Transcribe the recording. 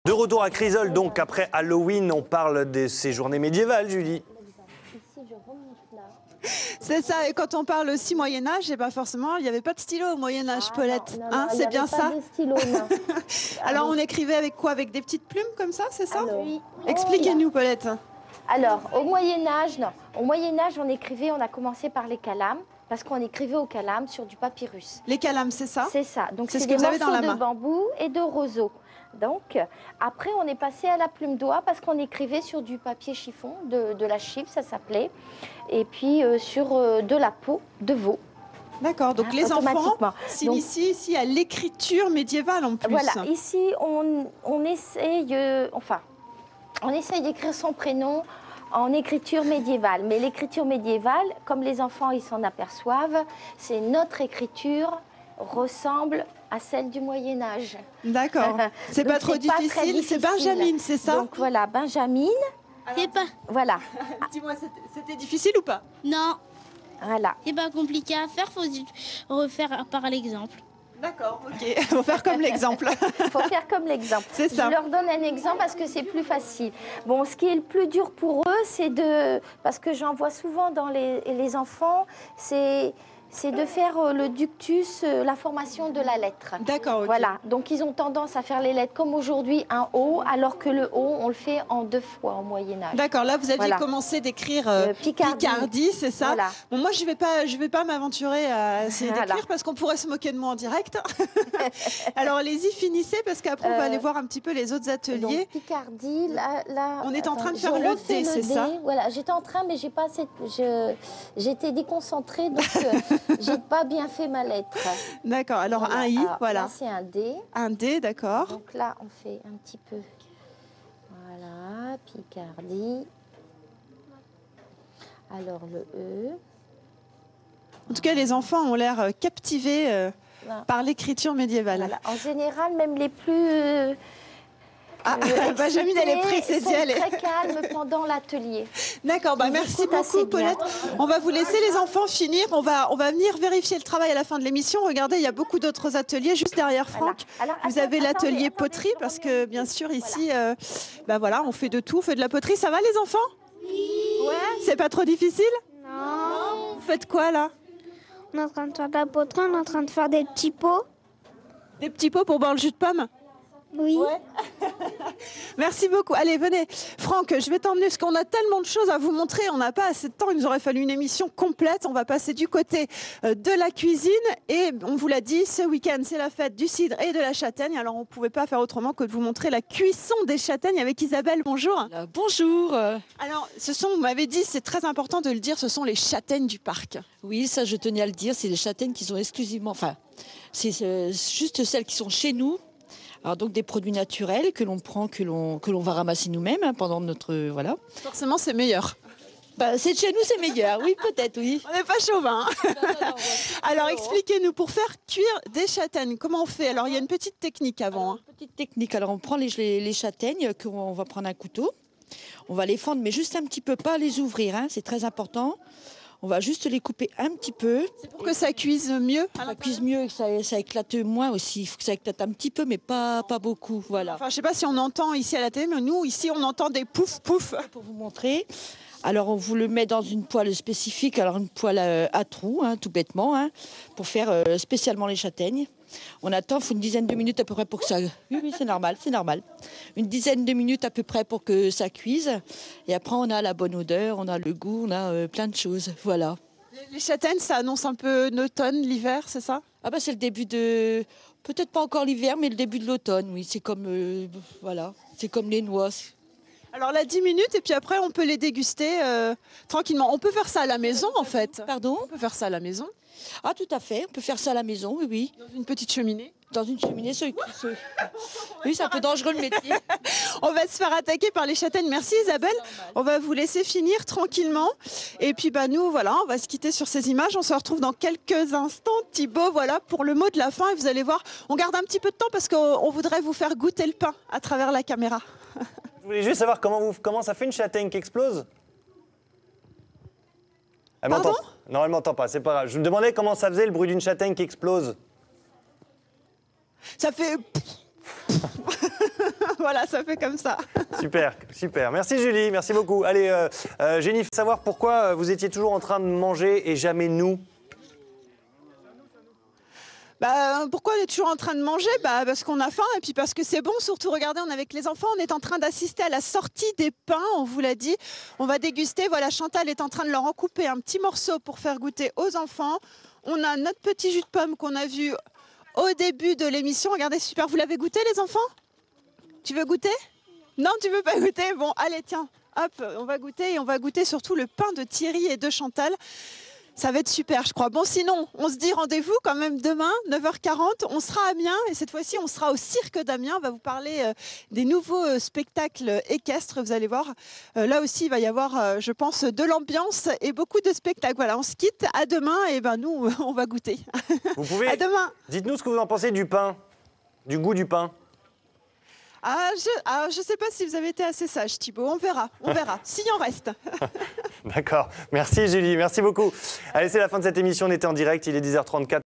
De retour à Crisol, donc après Halloween, on parle de ces journées médiévales, Julie. C'est ça, et quand on parle aussi Moyen-Âge, et ben forcément, il n'y avait pas de stylo au Moyen-Âge, Paulette. Non, C'est bien ça? Stylos, non. Alors, on écrivait avec quoi? Avec des petites plumes comme ça, c'est ça? Oui. Expliquez-nous, Paulette. Alors, au Moyen-Âge, non. Au Moyen-Âge, on a commencé par les calames, parce qu'on écrivait au calame sur du papyrus. Les calames, c'est ça? C'est ça. Donc, c'est ce que des vous avez dans la morceaux main. de bambou et de roseau. Donc, après, on est passé à la plume d'oie parce qu'on écrivait sur du papier chiffon, de la chiffre, ça s'appelait, et puis sur de la peau de veau. D'accord, donc les enfants s'initient ici à l'écriture médiévale en plus. Voilà, ici, on essaye d'écrire son prénom en écriture médiévale. Mais l'écriture médiévale, comme les enfants ils s'en aperçoivent, c'est notre écriture ressemble à celle du Moyen-Âge. D'accord. C'est pas trop difficile, c'est Benjamine, c'est ça? Donc voilà, Benjamine. C'est pas. Voilà. Dis-moi, c'était difficile ou pas? Non. Voilà. C'est pas compliqué à faire, faut refaire par l'exemple. D'accord, ok. Faut faire comme l'exemple. Faut faire comme l'exemple. C'est ça. Je leur donne un exemple parce que c'est plus facile. Bon, ce qui est le plus dur pour eux, c'est parce que j'en vois souvent dans les enfants, c'est de faire le ductus, la formation de la lettre. D'accord, ok. Voilà, donc ils ont tendance à faire les lettres comme aujourd'hui, un O, alors que le O, on le fait en 2 fois au Moyen-Âge. D'accord, là vous aviez commencé d'écrire Picardie, c'est ça? Voilà. Bon, moi je vais pas m'aventurer à essayer d'écrire parce qu'on pourrait se moquer de moi en direct. Alors allez-y, finissez parce qu'après on va aller voir un petit peu les autres ateliers. Donc Picardie, là on est en train de faire le D, c'est ça? Voilà, j'étais en train, mais j'ai pas assez, j'étais déconcentrée, donc j'ai pas bien fait ma lettre. D'accord, alors voilà. Un I, voilà. Là c'est un D. Un D, d'accord. Donc là on fait un petit peu, voilà, Picardie. Alors le E. En tout cas, les enfants ont l'air captivés par l'écriture médiévale. Voilà. En général, même les plus Benjamine, elle est pressée d'y aller. Très calme pendant l'atelier. D'accord, merci beaucoup, Paulette. On va vous laisser les enfants finir. On va venir vérifier le travail à la fin de l'émission. Regardez, il y a beaucoup d'autres ateliers juste derrière Franck. Voilà. Alors, vous avez l'atelier poterie parce que bien sûr ici, voilà, on fait de tout, on fait de la poterie. Ça va les enfants? Oui. Ouais. C'est pas trop difficile? Non. Vous faites quoi là? On est en train de faire de la poterie, on est en train de faire des petits pots. Des petits pots pour boire le jus de pomme? Oui. Ouais. Merci beaucoup. Allez, venez. Franck, je vais t'emmener parce qu'on a tellement de choses à vous montrer. On n'a pas assez de temps. Il nous aurait fallu une émission complète. On va passer du côté de la cuisine. Et on vous l'a dit, ce week-end, c'est la fête du cidre et de la châtaigne. Alors, on ne pouvait pas faire autrement que de vous montrer la cuisson des châtaignes avec Isabelle. Bonjour. Bonjour. Alors, vous m'avez dit, c'est très important de le dire, ce sont les châtaignes du parc. Oui, ça, je tenais à le dire. C'est les châtaignes qui sont exclusivement... Enfin, c'est juste celles qui sont chez nous. Alors donc des produits naturels que l'on prend, que l'on va ramasser nous-mêmes pendant notre... Voilà. Forcément, c'est meilleur. C'est de chez nous, c'est meilleur. Oui, peut-être, oui. On n'est pas chauvin. Non, alors, expliquez-nous, pour faire cuire des châtaignes, comment on fait? Alors, il y a une petite technique avant. Une petite technique. Alors, on prend les châtaignes, qu'on va prendre un couteau. On va les fendre, mais juste un petit peu, pas les ouvrir. C'est très important. On va juste les couper un petit peu. C'est pour que ça cuise mieux? Ça cuise mieux, que ça éclate moins aussi. Il faut que ça éclate un petit peu, mais pas beaucoup. Voilà. Enfin, je ne sais pas si on entend ici à la télé, mais nous, ici, on entend des pouf pouf. Pour vous montrer. Alors, on vous le met dans une poêle spécifique, alors une poêle à trous, tout bêtement, pour faire spécialement les châtaignes. On attend, il faut une dizaine de minutes à peu près pour que ça... Oui, c'est normal, c'est normal. Une dizaine de minutes à peu près pour que ça cuise. Et après, on a la bonne odeur, on a le goût, on a plein de choses. Voilà. Les châtaignes, ça annonce un peu l'automne, l'hiver, c'est ça? C'est le début de... Peut-être pas encore l'hiver, mais le début de l'automne, oui. C'est comme... voilà, c'est comme les noix. Alors là, 10 minutes, et puis après, on peut les déguster tranquillement. On peut faire ça à la maison, en fait. Pardon? On peut faire ça à la maison. Ah, tout à fait. On peut faire ça à la maison, oui, oui. Dans une petite cheminée? Dans une cheminée. Oui, c'est un peu dangereux le métier. On va se faire attaquer par les châtaignes. Merci Isabelle. On va vous laisser finir tranquillement. Et puis nous, voilà, on va se quitter sur ces images. On se retrouve dans quelques instants. Thibaut, voilà, pour le mot de la fin. Et vous allez voir, on garde un petit peu de temps parce qu'on voudrait vous faire goûter le pain à travers la caméra. Je voulais juste savoir comment ça fait une châtaigne qui explose. Elle m'entend. Non, elle m'entend pas, c'est pas grave. Je me demandais comment ça faisait le bruit d'une châtaigne qui explose. Ça fait... Voilà, ça fait comme ça. Super, super. Merci Julie, merci beaucoup. Allez, Jennifer, savoir pourquoi vous étiez toujours en train de manger et jamais nous? Pourquoi on est toujours en train de manger? Parce qu'on a faim et puis parce que c'est bon. Surtout, regardez, on est avec les enfants, on est en train d'assister à la sortie des pains, on vous l'a dit. On va déguster. Voilà, Chantal est en train de leur en couper un petit morceau pour faire goûter aux enfants. On a notre petit jus de pomme qu'on a vu au début de l'émission. Regardez, super. Vous l'avez goûté, les enfants? Tu veux goûter? Non, tu veux pas goûter? Bon, allez, tiens, hop, on va goûter et on va goûter surtout le pain de Thierry et de Chantal. Ça va être super, je crois. Bon, sinon, on se dit rendez-vous quand même demain, 9h40. On sera à Amiens et cette fois-ci, on sera au Cirque d'Amiens. On va vous parler des nouveaux spectacles équestres. Vous allez voir, là aussi, il va y avoir, je pense, de l'ambiance et beaucoup de spectacles. Voilà, on se quitte. À demain et nous, on va goûter. Vous pouvez. À demain. Dites-nous ce que vous en pensez du pain, du goût du pain. Je sais pas si vous avez été assez sage, Thibaut. On verra, s'il en reste. D'accord. Merci Julie, merci beaucoup. Allez, c'est la fin de cette émission. On était en direct, il est 10h34.